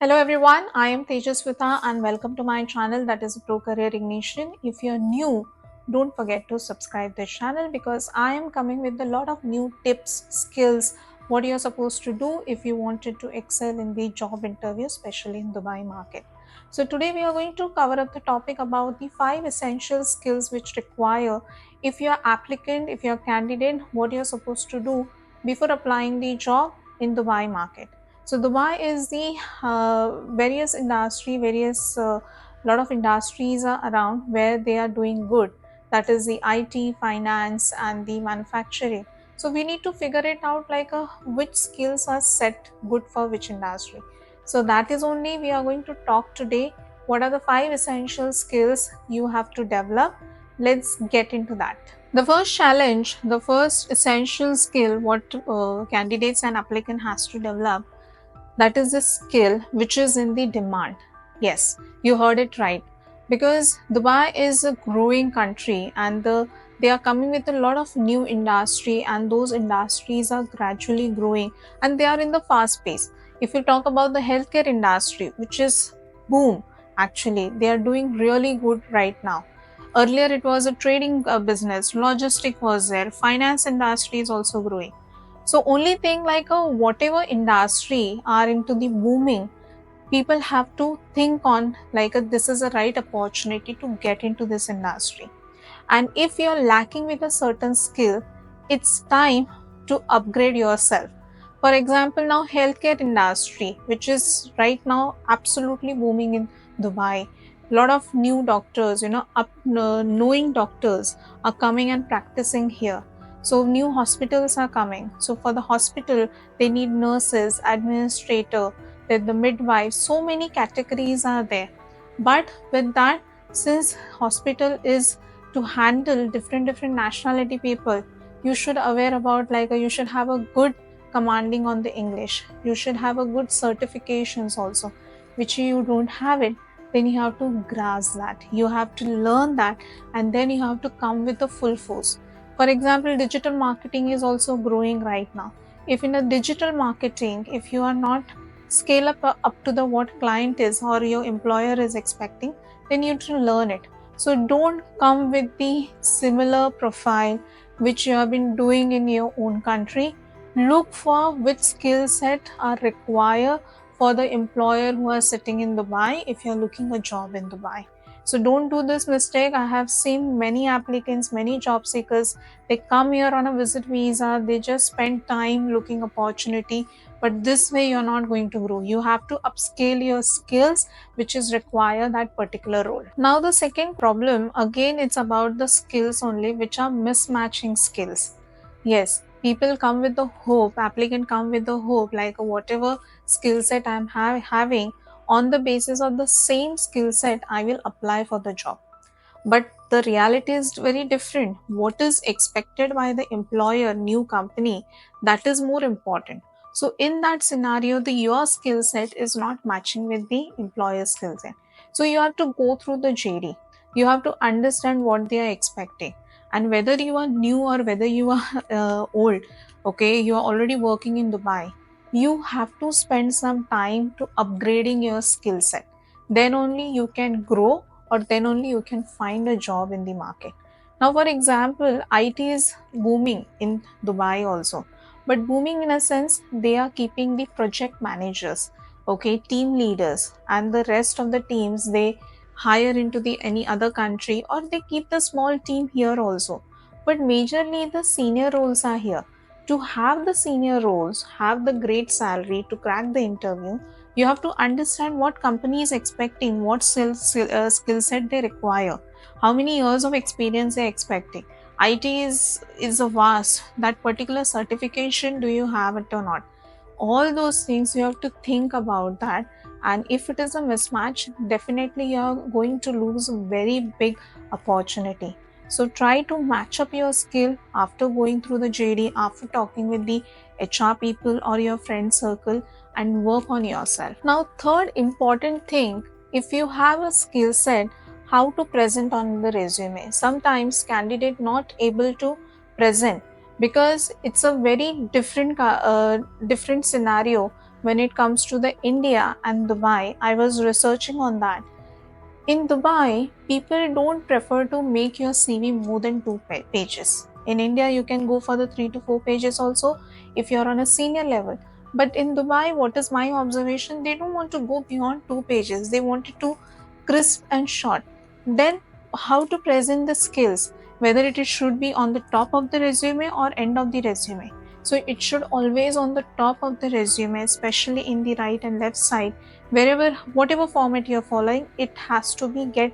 Hello everyone, I am Tejaswita and welcome to my channel that is Pro Career Ignition. If you're new, don't forget to subscribe this channel because I am coming with a lot of new tips, skills, what you're supposed to do if you wanted to excel in the job interview, especially in Dubai market. So today we are going to cover up the topic about the 5 essential skills which require if you're applicant, if you're candidate, what you're supposed to do before applying the job in Dubai market. So Dubai is the various lot of industries are around where they are doing good. That is the IT, finance, and the manufacturing. So we need to figure it out like which skills are set good for which industry. So that is only we are going to talk today. What are the 5 essential skills you have to develop? Let's get into that. The first challenge, the first essential skill what candidates and applicant has to develop, that is the skill which is in the demand. Yes, you heard it right. Because Dubai is a growing country and they are coming with a lot of new industry and those industries are gradually growing and they are in the fast pace. If you talk about the healthcare industry, which is boom, actually, they are doing really good right now. Earlier it was a trading business, logistic was there, finance industry is also growing. So only thing like whatever industry are into the booming, people have to think on like this is a right opportunity to get into this industry. And if you're lacking with a certain skill, it's time to upgrade yourself. For example, now healthcare industry, which is right now absolutely booming in Dubai. A lot of new doctors, knowing doctors are coming and practicing here. So new hospitals are coming. So for the hospital, they need nurses, administrator, then the midwives. So many categories are there. But with that, since hospital is to handle different nationality people, you should aware about like you should have a good commanding on the English, you should have a good certifications also, which you don't have it, then you have to grasp that, you have to learn that, and then you have to come with the full force. For example, digital marketing is also growing right now. If in a digital marketing, if you are not scale up to the what client is or your employer is expecting, then you need to learn it. So don't come with the similar profile which you have been doing in your own country. Look for which skill set are required for the employer who are sitting in Dubai if you're looking a job in Dubai. So don't do this mistake. I have seen many applicants, many job seekers, they come here on a visit visa, they just spend time looking opportunity, but this way you're not going to grow. You have to upscale your skills which is require that particular role. Now the second problem, again it's about the skills only which are mismatching skills. Yes, people come with the hope, applicant come with the hope like whatever skill set I'm having, on the basis of the same skill set I will apply for the job. But the reality is very different. What is expected by the employer, new company, that is more important. So in that scenario, the your skill set is not matching with the employer's skill set. So you have to go through the JD. You have to understand what they are expecting, and whether you are new or whether you are old. Okay, you are already working in Dubai. You have to spend some time to upgrading your skill set. Then only you can grow, or then only you can find a job in the market. Now, for example, IT is booming in Dubai also, but booming in a sense they are keeping the project managers, okay, team leaders, and the rest of the teams they hire into the any other country, or they keep the small team here also. But majorly the senior roles are here. To have the senior roles, have the great salary to crack the interview, you have to understand what company is expecting, what skill set they require, how many years of experience they're expecting. IT is a vast, that particular certification do you have it or not, all those things you have to think about that. And if it is a mismatch, definitely you are going to lose a very big opportunity. So try to match up your skill after going through the JD, after talking with the HR people or your friend circle, and work on yourself. Now, third important thing, if you have a skill set, how to present on the resume. Sometimes candidate not able to present because it's a very different scenario when it comes to the India and Dubai. I was researching on that. In Dubai, people don't prefer to make your CV more than two pages. In India, you can go for the 3 to 4 pages also if you're on a senior level. But in Dubai, what is my observation? They don't want to go beyond 2 pages. They want it to crisp and short. Then, how to present the skills, whether it should be on the top of the resume or end of the resume. So it should always on the top of the resume, especially in the right and left side, wherever whatever format you're following, it has to be get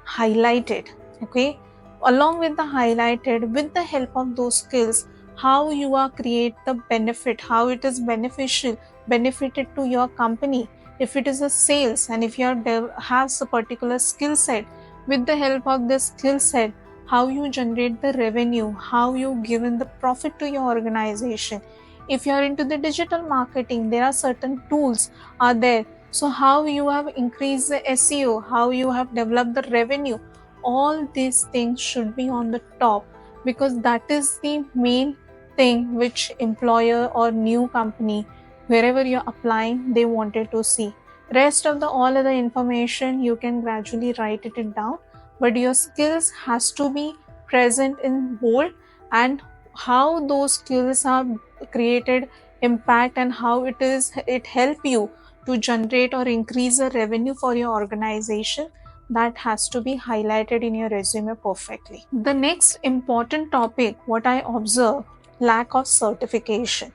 highlighted. Okay, along with the highlighted, with the help of those skills, how you are create the benefit, how it is benefited to your company. If it is a sales, and if you has a particular skill set, with the help of this skill set, how you generate the revenue, how you given the profit to your organization. If you are into the digital marketing, there are certain tools are there. So how you have increased the SEO, how you have developed the revenue, all these things should be on the top, because that is the main thing which employer or new company, wherever you're applying, they wanted to see. Rest of the all other information you can gradually write it down, but your skills has to be present in bold, and how those skills are created impact, and how it help you to generate or increase the revenue for your organization, that has to be highlighted in your resume perfectly. The next important topic, what I observe, lack of certification.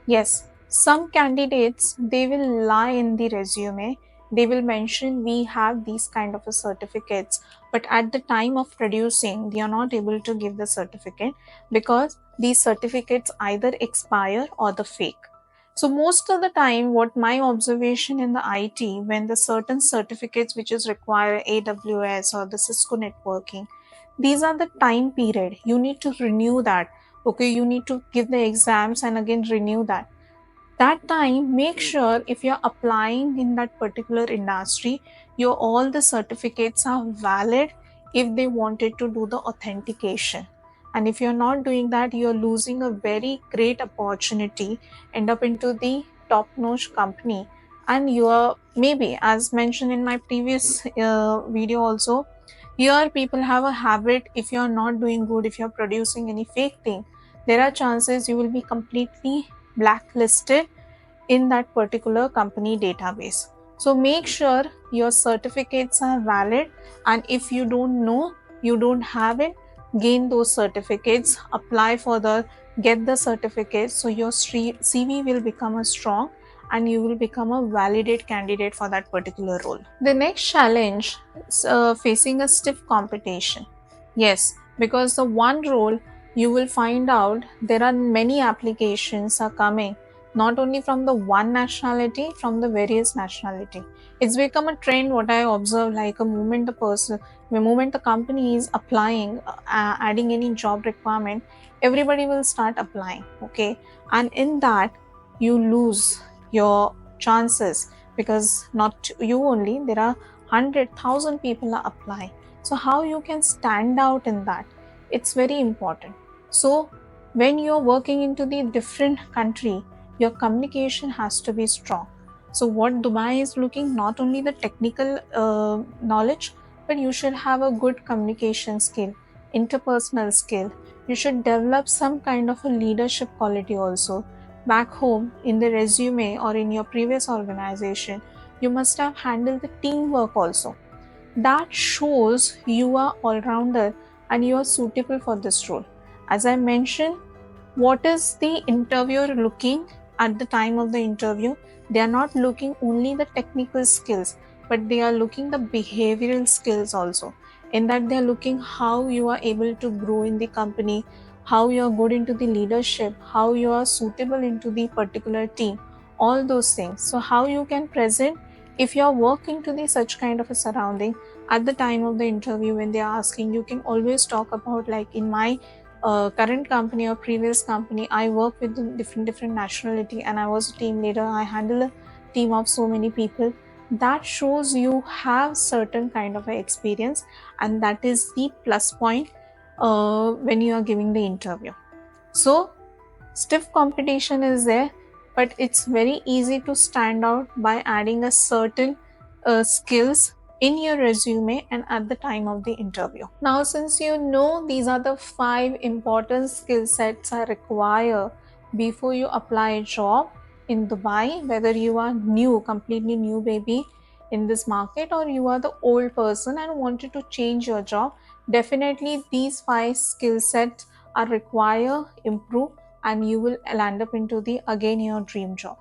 Yes, some candidates, they will lie in the resume. They will mention we have these kind of a certificates, but at the time of producing, they are not able to give the certificate because these certificates either expire or the fake. So most of the time, what my observation in the IT, when the certain certificates which is require AWS or the Cisco networking, these are the time period. You need to renew that. Okay, you need to give the exams and again renew that. That time, make sure if you're applying in that particular industry, your all the certificates are valid if they wanted to do the authentication. And if you're not doing that, you're losing a very great opportunity, end up into the top-notch company. And you are, maybe as mentioned in my previous video also, here people have a habit, if you're not doing good, if you're producing any fake thing, there are chances you will be completely blacklisted in that particular company database. So make sure your certificates are valid, and if you don't know, you don't have it, gain those certificates, apply for the get the certificates, so your CV will become a strong and you will become a validated candidate for that particular role. The next challenge is facing a stiff competition. Yes, because the one role, you will find out there are many applications are coming, not only from the one nationality, from the various nationality. It's become a trend, what I observe, like the moment the company is applying, adding any job requirement, everybody will start applying. Okay, and in that you lose your chances, because not you only, there are 100,000 people are applying. So how you can stand out in that, it's very important. So when you're working into the different country, your communication has to be strong. So what Dubai is looking, not only the technical knowledge, but you should have a good communication skill, interpersonal skill. You should develop some kind of a leadership quality also. Back home in the resume or in your previous organization, you must have handled the teamwork also. That shows you are all-rounder and you are suitable for this role. As I mentioned, what is the interviewer looking at the time of the interview? They are not looking only the technical skills, but they are looking the behavioral skills also. In that they are looking how you are able to grow in the company, how you are good into the leadership, how you are suitable into the particular team, all those things. So how you can present, if you are working to the such kind of a surrounding, at the time of the interview when they are asking, you can always talk about, like in my current company or previous company, I work with different nationality and I was a team leader. I handle a team of so many people. That shows you have certain kind of a experience, and that is the plus point when you are giving the interview. So stiff competition is there. but it's very easy to stand out by adding a certain skills in your resume and at the time of the interview. Now, since you know these are the 5 important skill sets I require before you apply a job in Dubai, whether you are new, completely new baby in this market, or you are the old person and wanted to change your job, definitely these 5 skill sets are require, improve, and you will land up into the again your dream job.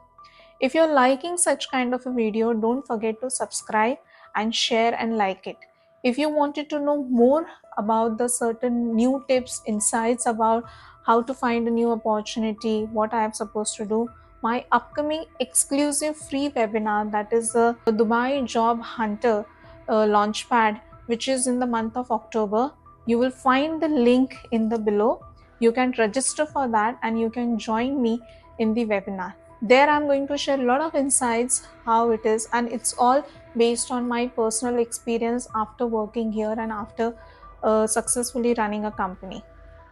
If you're liking such kind of a video, don't forget to subscribe and share and like it. If you wanted to know more about the certain new tips, insights about how to find a new opportunity, what I am supposed to do, my upcoming exclusive free webinar, that is the Dubai Job Hunter Launchpad, which is in the month of October. You will find the link in the below. You can register for that and you can join me in the webinar. There I'm going to share a lot of insights how it is, and it's all based on my personal experience after working here and after successfully running a company.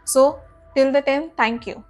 So till the time, thank you.